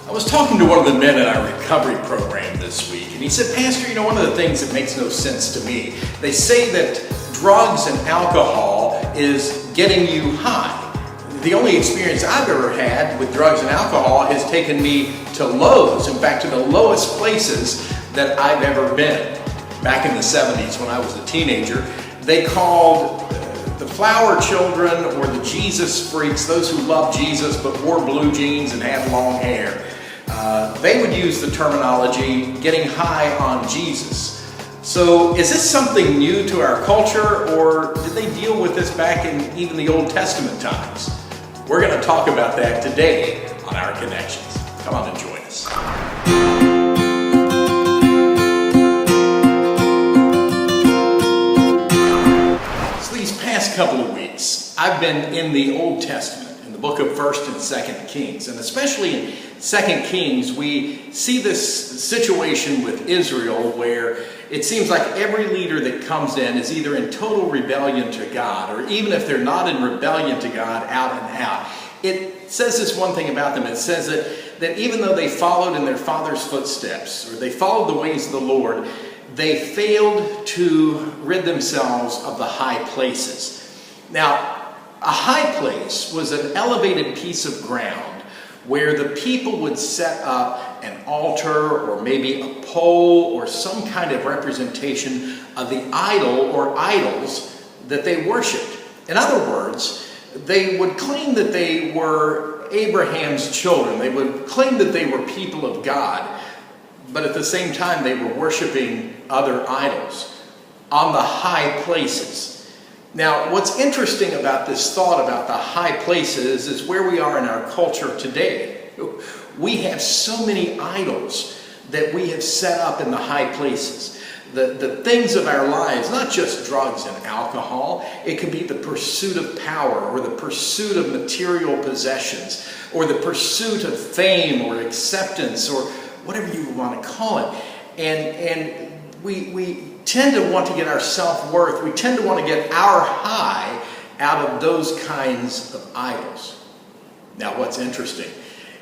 I was talking to one of the men in our recovery program this week, and he said, Pastor, one of the things that makes no sense to me, they say that drugs and alcohol is getting you high. The only experience I've ever had with drugs and alcohol has taken me to lows, in fact, to the lowest places that I've ever been. Back in the 70s when I was a teenager, they called the flower children or the Jesus freaks, those who loved Jesus but wore blue jeans and had long hair. They would use the terminology getting high on Jesus. So is this something new to our culture, or did they deal with this back in even the Old Testament times? We're going to talk about that today on our Connections. Come on and join us. So these past couple of weeks, I've been in the Old Testament, in the book of 1st and 2nd Kings, and especially in 2nd Kings, we see this situation with Israel where it seems like every leader that comes in is either in total rebellion to God, or even if they're not in rebellion to God, out and out. It says this one thing about them. It says that even though they followed in their father's footsteps, or they followed the ways of the Lord, they failed to rid themselves of the high places. Now, a high place was an elevated piece of ground where the people would set up an altar or maybe a pole or some kind of representation of the idol or idols that they worshipped. In other words, they would claim that they were Abraham's children. They would claim that they were people of God, but at the same time they were worshiping other idols on the high places. Now, what's interesting about this thought about the high places is where we are in our culture today. We have so many idols that we have set up in the high places. The things of our lives, not just drugs and alcohol, it could be the pursuit of power or the pursuit of material possessions or the pursuit of fame or acceptance or whatever you want to call it. And we tend to want to get our self-worth, we tend to want to get our high out of those kinds of idols. Now, what's interesting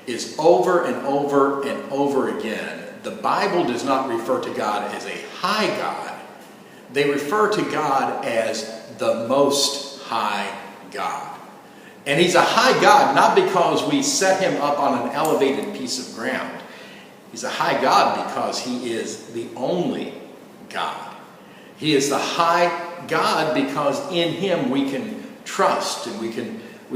is over and over and over again, the Bible does not refer to God as a high God. They refer to God as the Most High God. And He's a high God not because we set Him up on an elevated piece of ground. He's a high God because He is the only God. He is the high God because in Him we can trust and we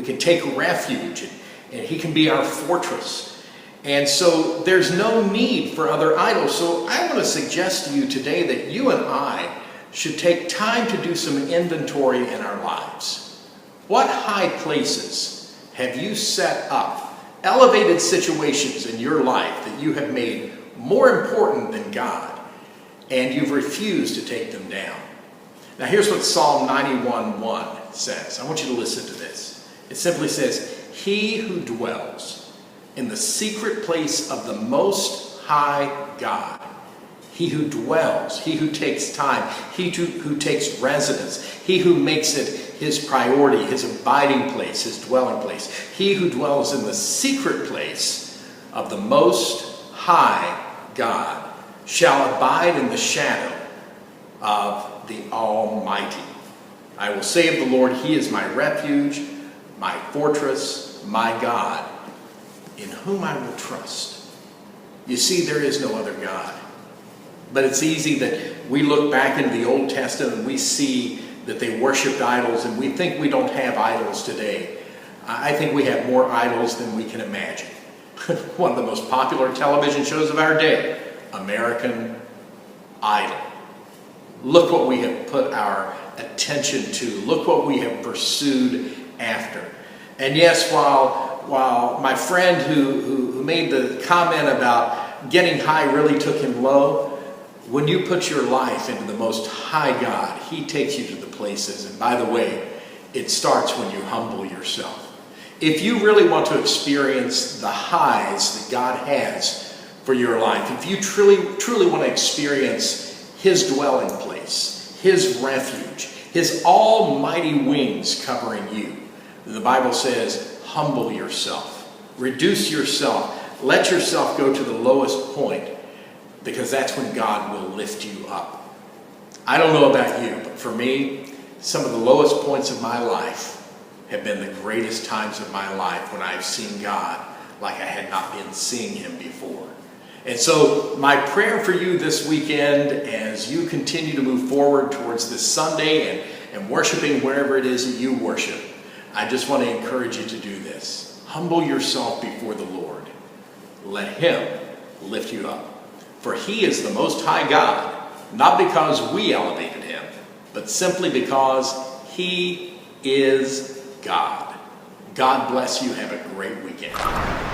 can take refuge, and He can be our fortress. And so there's no need for other idols. So I want to suggest to you today that you and I should take time to do some inventory in our lives. What high places have you set up, elevated situations in your life that you have made more important than God, and you've refused to take them down? Now here's what Psalm 91:1 says. I want you to listen to this. It simply says, "He who dwells in the secret place of the Most High God," he who dwells, he who takes time, he who takes residence, he who makes it his priority, his abiding place, his dwelling place, he who dwells in the secret place of the Most High God shall abide in the shadow of the Almighty. I will say of the Lord, He is my refuge, my fortress, my God, in whom I will trust. You see, there is no other God. But it's easy that we look back into the Old Testament and we see that they worshipped idols, and we think we don't have idols today. I think we have more idols than we can imagine. One of the most popular television shows of our day, American Idol. Look what we have put our attention to. Look what we have pursued after. And yes, while my friend who made the comment about getting high really took him low, when you put your life into the Most High God, He takes you to the places. And by the way, it starts when you humble yourself. If you really want to experience the highs that God has for your life, if you truly want to experience His dwelling place, His refuge, His almighty wings covering you, the Bible says, humble yourself. Reduce yourself Let yourself go to the lowest point, because that's when God will lift you up. I don't know about you, but for me, some of the lowest points of my life have been the greatest times of my life when I've seen God like I had not been seeing him before. And so my prayer for you this weekend, as you continue to move forward towards this Sunday and worshiping wherever it is that you worship, I just want to encourage you to do this. Humble yourself before the Lord. Let him lift you up. For he is the Most High God, not because we elevated him, but simply because he is God. God bless you. Have a great weekend.